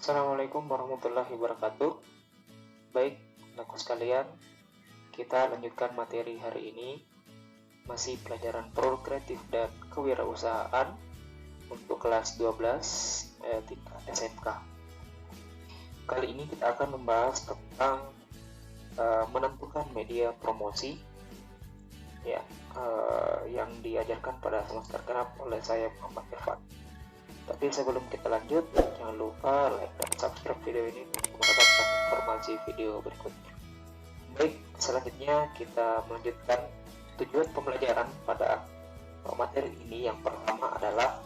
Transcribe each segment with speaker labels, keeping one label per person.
Speaker 1: Assalamualaikum warahmatullahi wabarakatuh. Baik, anakku sekalian, kita lanjutkan materi hari ini. Masih pelajaran produk kreatif dan kewirausahaan untuk kelas 12 tingkat SMK. Kali ini kita akan membahas tentang menentukan media promosi yang diajarkan pada semester genap oleh saya, Muhammad Irfan. Tapi sebelum kita lanjut, jangan lupa like dan subscribe video ini untuk mendapatkan informasi video berikutnya. Baik, selanjutnya kita melanjutkan tujuan pembelajaran pada materi ini. Yang pertama adalah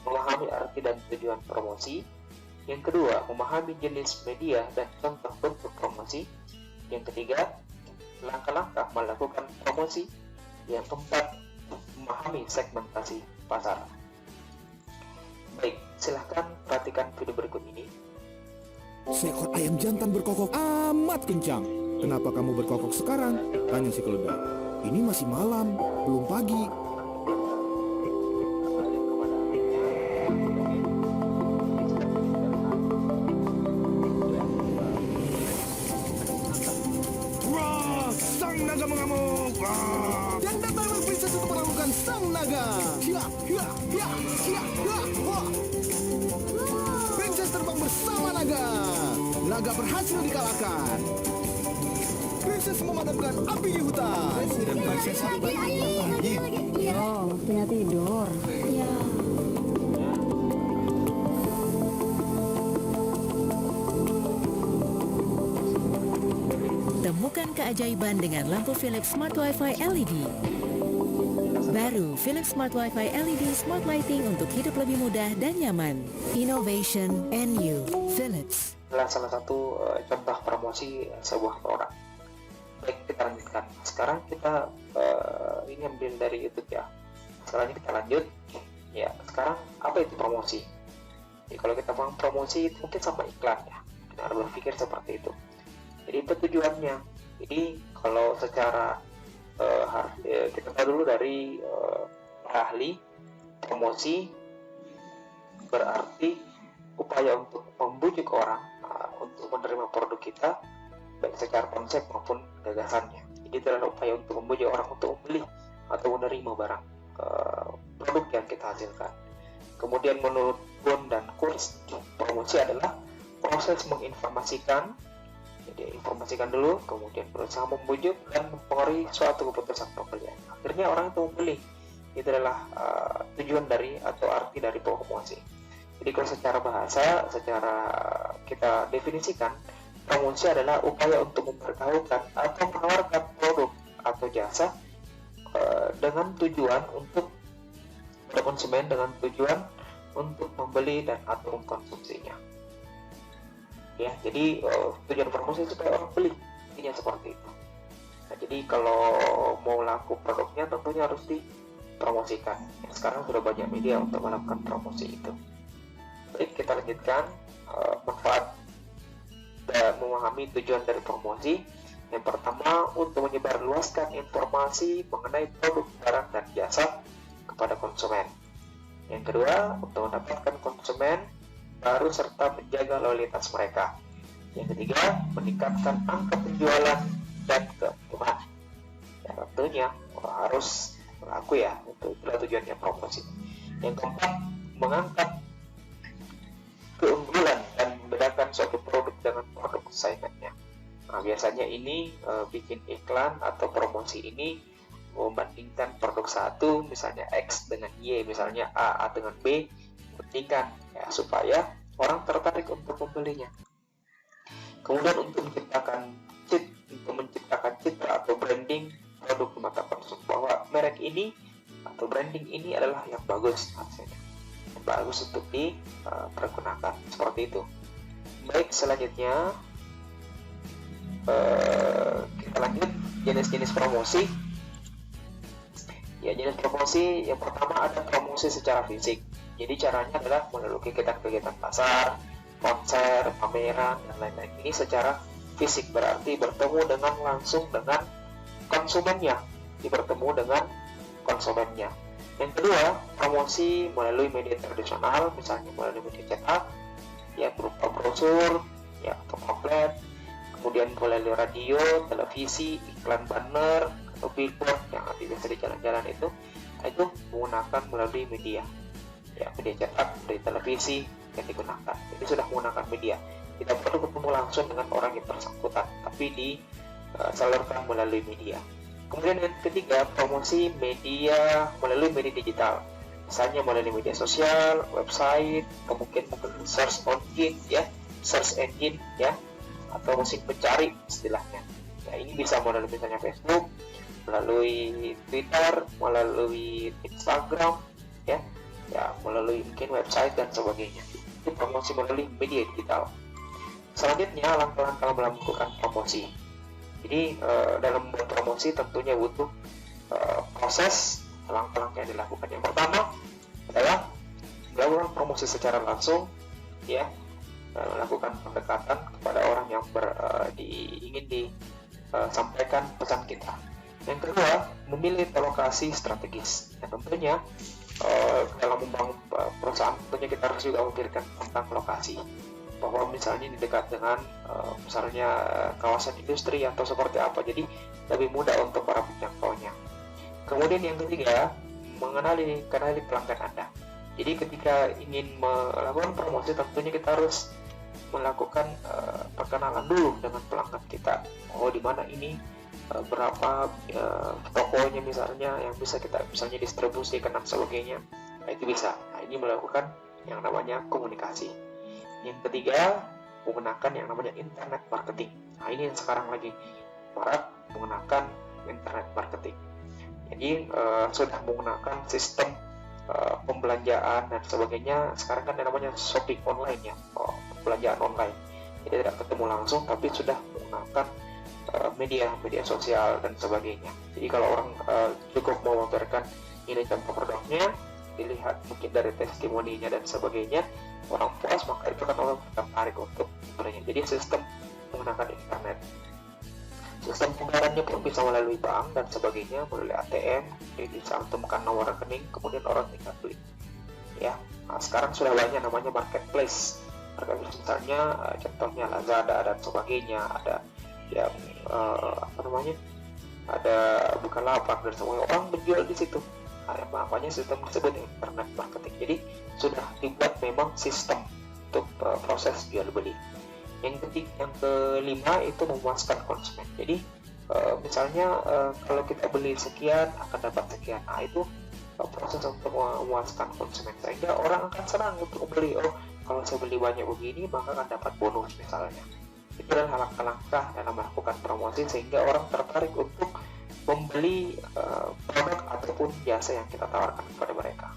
Speaker 1: memahami arti dan tujuan promosi. Yang kedua, memahami jenis media dan contoh bentuk promosi. Yang ketiga, langkah-langkah melakukan promosi. Yang keempat, memahami segmentasi pasar. Baik, silahkan perhatikan video berikut ini.
Speaker 2: Seekor ayam jantan berkokok amat kencang. Kenapa kamu berkokok sekarang? Tanya si keledai. Ini masih malam, belum pagi.
Speaker 3: Wah, sang naga mengamuk. Wah. Dan datanglah princess untuk menaklukkan sang naga. Princess terbang bersama naga. Naga berhasil dikalahkan. Princess memadamkan api di hutan. Dan princess lagi.
Speaker 4: Oh, waktunya tidur. Ya.
Speaker 5: Temukan keajaiban dengan lampu Philips Smart Wi-Fi LED. Baru Philips Smart Wi-Fi LED Smart Lighting untuk hidup lebih mudah dan nyaman. Innovation and you, Philips.
Speaker 1: Adalah salah satu contoh promosi sebuah produk. Baik, kita lanjutkan. Sekarang kita ini ambil dari YouTube ya. Sekarang kita lanjut. Ya, sekarang apa itu promosi? Jadi kalau kita bilang promosi itu mungkin sama iklan ya. Kita harus berpikir seperti itu. Jadi itu tujuannya. Jadi kalau secara kita tahu dulu dari ahli, promosi berarti upaya untuk membujuk orang untuk menerima produk kita, baik secara konsep maupun gagasannya. Jadi itu adalah upaya untuk membujuk orang untuk membeli atau menerima barang produk yang kita hasilkan. Kemudian menurut Bond dan Kurz, promosi adalah proses menginformasikan. Jadi informasikan dulu, kemudian berusaha membujuk dan mempengaruhi suatu keputusan pembelian. Akhirnya orang itu membeli. Itu adalah tujuan dari atau arti dari promosi. Jadi kalau secara bahasa, secara kita definisikan, promosi adalah upaya untuk mempertahankan atau menawarkan produk atau jasa dengan tujuan untuk konsumen, dengan tujuan untuk membeli dan atau mengkonsumsinya. Ya, jadi tujuan promosi supaya orang beli, intinya seperti itu. Nah, jadi kalau mau laku produknya tentunya harus dipromosikan. Ya, sekarang sudah banyak media untuk melakukan promosi itu. Baik, kita lanjutkan manfaat dan memahami tujuan dari promosi. Yang pertama, untuk menyebarluaskan informasi mengenai produk, barang, dan jasa kepada konsumen. Yang kedua, untuk mendapatkan konsumen baru serta menjaga loyalitas mereka. Yang ketiga, meningkatkan angka penjualan dan keuntungan. Ya, tentunya harus berlaku ya, itulah tujuannya promosi. Yang keempat, mengangkat keunggulan dan membedakan suatu produk dengan produk saingannya. Nah, biasanya ini bikin iklan atau promosi ini membandingkan produk satu, misalnya X dengan Y, misalnya A dengan B, bandingkan ya, supaya orang tertarik untuk membelinya. Kemudian untuk menciptakan citra atau branding produk di mata konsumen, bahwa merek ini atau branding ini adalah yang bagus, hasilnya yang bagus untuk dipergunakan, seperti itu. Baik, selanjutnya kita lanjut jenis-jenis promosi. Ya, jenis promosi yang pertama ada promosi secara fisik. Jadi caranya adalah melalui kegiatan-kegiatan pasar, konser, pameran, dan lain-lain. Ini secara fisik, berarti bertemu langsung dengan konsumennya. Yang kedua, promosi melalui media tradisional, misalnya melalui media cetak, ya berupa brosur, ya atau pamflet, kemudian melalui radio, televisi, iklan banner, atau billboard yang nanti biasa di jalan-jalan itu menggunakan melalui media, ya media cetak, media televisi yang digunakan. Jadi sudah menggunakan media. Tidak perlu ketemu langsung dengan orang yang bersangkutan, tapi disalurkan melalui media. Kemudian yang ketiga, promosi media melalui media digital, misalnya melalui media sosial, website, mungkin search engine ya, atau mesin pencari istilahnya. Ya, ini bisa melalui misalnya Facebook, melalui Twitter, melalui Instagram, ya melalui mungkin website dan sebagainya. Itu promosi melalui media digital. Selanjutnya, langkah-langkah melakukan promosi. Jadi dalam membuat promosi tentunya butuh proses langkah-langkah yang dilakukan. Yang pertama adalah melakukan promosi secara langsung, ya, melakukan pendekatan kepada orang yang ingin disampaikan pesan kita. Yang kedua, memilih lokasi strategis. Ya, tentunya dalam membangun perusahaan tentunya kita harus juga memikirkan tentang lokasi, bahwa misalnya di dekat dengan misalnya kawasan industri atau seperti apa, jadi lebih mudah untuk para penjangkaunya. Kemudian yang ketiga, kenali pelanggan Anda. Jadi ketika ingin melakukan promosi tentunya kita harus melakukan perkenalan dulu dengan pelanggan kita. Oh, di mana ini, berapa tokonya misalnya yang bisa kita misalnya distribusikan dan sebagainya. Nah, itu bisa. Nah, ini melakukan yang namanya komunikasi. Yang ketiga, menggunakan yang namanya internet marketing. Nah, ini yang sekarang lagi marak menggunakan internet marketing. Jadi sudah menggunakan sistem pembelanjaan dan sebagainya. Sekarang kan yang namanya shopping online ya, pembelanjaan online. Jadi tidak ketemu langsung, tapi sudah menggunakan media sosial dan sebagainya. Jadi kalau orang cukup memamerkan ini contoh produknya, dilihat mungkin dari testimoninya dan sebagainya, orang puas, maka itu kan orang tertarik untuk membelinya. Jadi sistem menggunakan internet. Sistem pembayarannya pun bisa melalui bank dan sebagainya, melalui ATM, jadi dicantumkan nomor rekening, kemudian orang tinggal beli. Ya, nah, sekarang sudah banyak namanya marketplace. Marketplace misalnya contohnya Lazada dan sebagainya, ada yang ada Bukalapak dan semua orang menjual di situ. Nah, makanya sistem tersebut internet marketing. Jadi sudah dibuat memang sistem untuk proses jual beli. Yang kelima itu memuaskan konsumen. Jadi misalnya kalau kita beli sekian akan dapat sekian. Nah, itu proses untuk memuaskan konsumen sehingga orang akan senang untuk membeli. Oh, kalau saya beli banyak begini maka akan dapat bonus misalnya. Itu adalah langkah-langkah dalam melakukan promosi sehingga orang tertarik untuk membeli produk ataupun jasa yang kita tawarkan kepada mereka.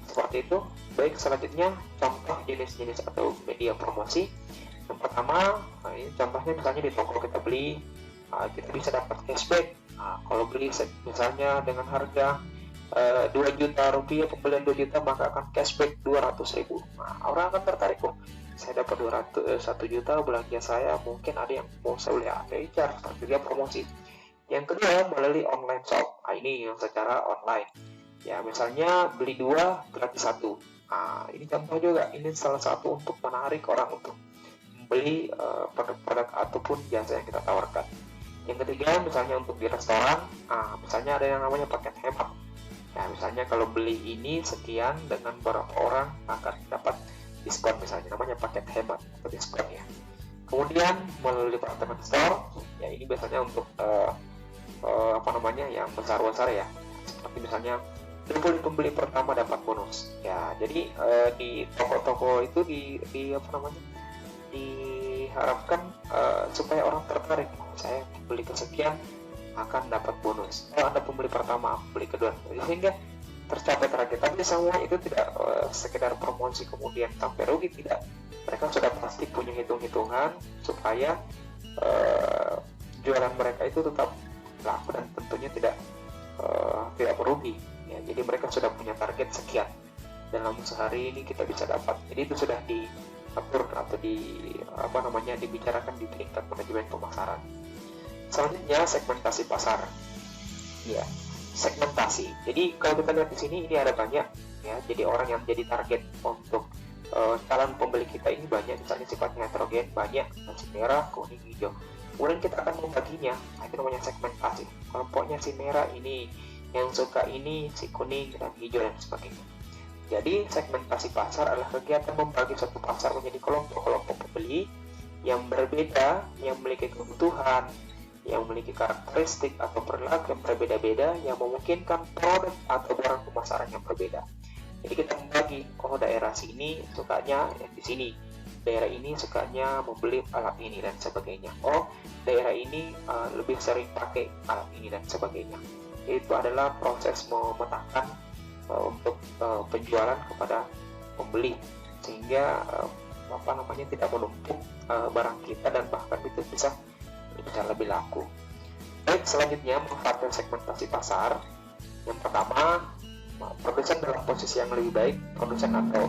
Speaker 1: Seperti itu. Baik, selanjutnya contoh jenis-jenis atau media promosi. Yang pertama, ini contohnya misalnya di toko kita beli, kita bisa dapat cashback. Nah, kalau beli misalnya dengan harga 2 juta rupiah, pembelian 2 juta, maka akan cashback 200.000. Nah, orang akan tertarik kok. Saya dapat 1 juta belanja saya, mungkin ada yang mau saya beli voucher, seperti dia promosi. Yang kedua, melalui online shop. Nah, ini yang secara online. Ya, misalnya beli 2 gratis 1. Nah, ini contoh juga. Ini salah satu untuk menarik orang untuk membeli produk-produk ataupun jasa yang kita tawarkan. Yang ketiga, misalnya untuk di restoran. Nah, misalnya ada yang namanya paket hemat. Nah, misalnya kalau beli ini sekian dengan beberapa orang akan dapat diskon, misalnya namanya paket hemat atau diskon ya. Kemudian melalui department store. Ya, ini biasanya untuk yang besar-besar ya, seperti misalnya pembeli pertama dapat bonus ya. Jadi di toko-toko itu diharapkan supaya orang tertarik. Saya beli kesekian akan dapat bonus. Kalau Anda pembeli pertama, beli kedua, sehingga tercapai target. Tapi semua itu tidak sekedar promosi kemudian sampai rugi, tidak. Mereka sudah pasti punya hitung-hitungan supaya jualan mereka itu tetap laku dan tentunya tidak merugi. Ya, jadi mereka sudah punya target sekian. Dalam sehari ini kita bisa dapat. Jadi itu sudah diatur atau dibicarakan di tingkat manajemen pemasaran. Selanjutnya segmentasi pasar. Ya, segmentasi. Jadi kalau kita lihat di sini ini ada banyak ya. Jadi orang yang jadi target untuk calon pembeli kita ini banyak, misalnya sifatnya heterogen, banyak, masih merah, kuning, hijau. Kemudian kita akan membaginya, itu namanya segmentasi. Kelompoknya si merah ini, yang suka ini, si kuning dan hijau dan sebagainya. Jadi segmentasi pasar adalah kegiatan membagi suatu pasar menjadi kelompok-kelompok pembeli yang berbeda, yang memiliki kebutuhan, yang memiliki karakteristik atau perilaku yang berbeda-beda, yang memungkinkan produk atau barang pemasaran yang berbeda. Jadi kita membagi, oh daerah sini sukanya yang di sini, daerah ini sukanya membeli alat ini dan sebagainya. Oh daerah ini lebih sering pakai alat ini dan sebagainya. Itu adalah proses memetakan untuk penjualan kepada pembeli, sehingga tidak menumpuk barang kita dan bahkan itu bisa lebih laku. Baik, selanjutnya manfaat segmentasi pasar. Yang pertama, produsen dalam posisi yang lebih baik, produsen atau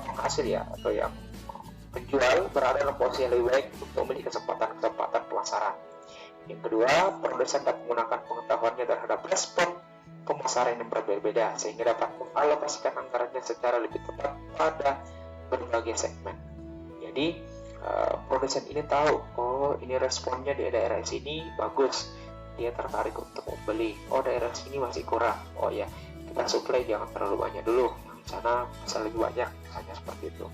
Speaker 1: penghasil ya, atau yang penjual berada dalam posisi yang lebih baik untuk memiliki kesempatan pemasaran. Yang kedua, produsen dapat menggunakan pengetahuannya terhadap respon pemasaran yang berbeda-beda sehingga dapat mengalokasikan anggarannya secara lebih tepat pada berbagai segmen. Jadi produsen ini tahu, oh ini responnya di daerah sini bagus, dia tertarik untuk membeli. Oh daerah sini masih kurang, oh ya kita suplai jangan terlalu banyak dulu, yang sana bisa lebih banyak, misalnya seperti itu.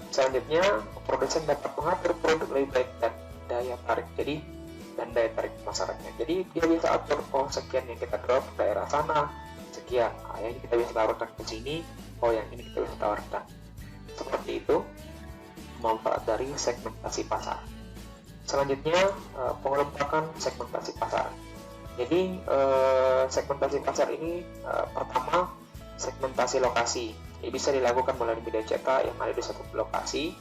Speaker 1: Selanjutnya, produsen dapat mengatur produk lebih baik dan daya tarik pemasarannya. Jadi dia bisa atur, oh sekian yang kita drop ke daerah sana, sekian, yang kita bisa tawarkan ke sini, oh yang ini kita bisa tawarkan. Seperti itu manfaat dari segmentasi pasar. Selanjutnya, pengelompokan segmentasi pasar. Jadi segmentasi pasar ini pertama segmentasi lokasi. Ini bisa dilakukan melalui media cetak yang ada di satu lokasi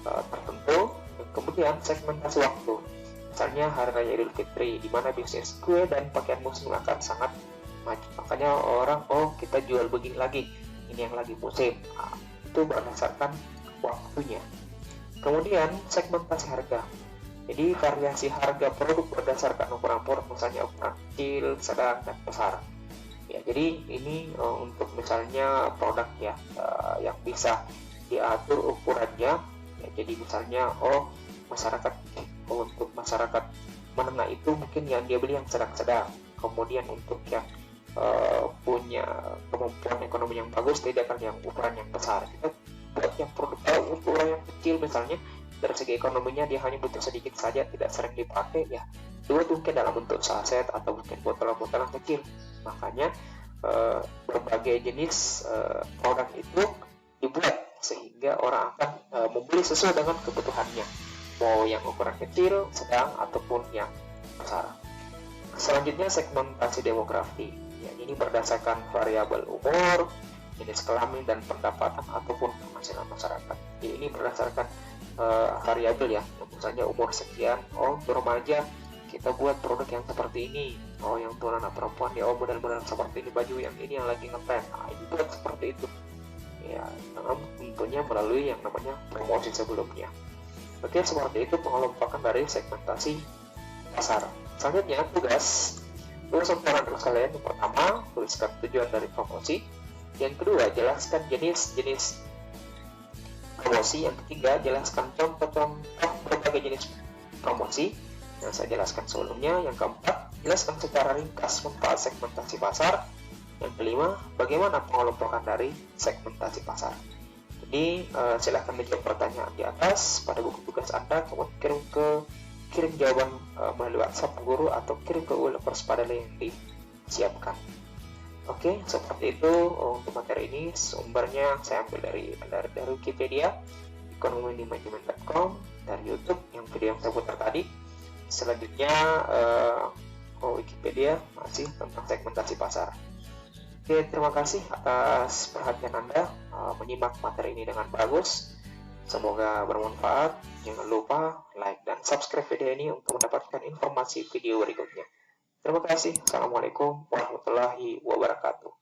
Speaker 1: tertentu. Kemudian segmentasi waktu. Misalnya hari raya Idul Fitri, di mana bisnis kue dan pakaian muslim akan sangat maju. Makanya orang, oh kita jual begini lagi, ini yang lagi musim. Itu berdasarkan waktunya. Kemudian segmentasi harga. Jadi variasi harga produk berdasarkan ukuran produk, misalnya ukuran kecil, sedang, dan besar. Ya, jadi ini untuk misalnya produk ya yang bisa diatur ukurannya. Ya, jadi misalnya untuk masyarakat menengah itu mungkin yang dia beli yang sedang-sedang. Kemudian untuk yang punya kemampuan ekonomi yang bagus, tidak akan yang ukuran yang besar. Kita buat yang produk ukuran yang kecil misalnya, dari segi ekonominya dia hanya butuh sedikit saja, tidak sering dipakai, ya dua mungkin dalam bentuk saset atau mungkin botol-botol yang kecil. Makanya berbagai jenis produk itu dibuat sehingga orang akan membeli sesuai dengan kebutuhannya, mau yang ukuran kecil, sedang, ataupun yang besar. Selanjutnya segmentasi demografi. Ya, ini berdasarkan variabel umur, jenis kelamin dan pendapatan ataupun penghasilan masyarakat. Jadi ini berdasarkan variabel ya, misalnya umur sekian, oh remaja kita buat produk yang seperti ini, oh yang tua anak perempuan ya, oh model-model seperti ini, baju yang ini yang lagi ngetren, ini buat seperti itu ya, tentunya melalui yang namanya promosi sebelumnya. Oke, seperti itu pengelompokan dari segmentasi pasar. Selanjutnya tugas untuk anak kalian. Yang pertama, tuliskan tujuan dari promosi. Yang kedua, jelaskan jenis-jenis promosi. Yang ketiga, jelaskan contoh-contoh berbagai jenis promosi yang saya jelaskan sebelumnya. Yang keempat, jelaskan secara ringkas manfaat segmentasi pasar. Yang kelima, bagaimana pengelompokan dari segmentasi pasar. Jadi silahkan menjawab pertanyaan di atas pada buku tugas Anda, kemudian kirim jawaban melalui WhatsApp guru atau kirim ke ULPers pada link yang disiapkan. Oke, seperti itu untuk materi ini. Sumbernya saya ambil dari Wikipedia, ekonomimanagement.com, dari YouTube yang video yang saya putar tadi. Selanjutnya Wikipedia masih tentang segmentasi pasar. Oke, terima kasih atas perhatian Anda menyimak materi ini dengan bagus. Semoga bermanfaat. Jangan lupa like dan subscribe video ini untuk mendapatkan informasi video berikutnya. Terima kasih. Assalamualaikum warahmatullahi wabarakatuh.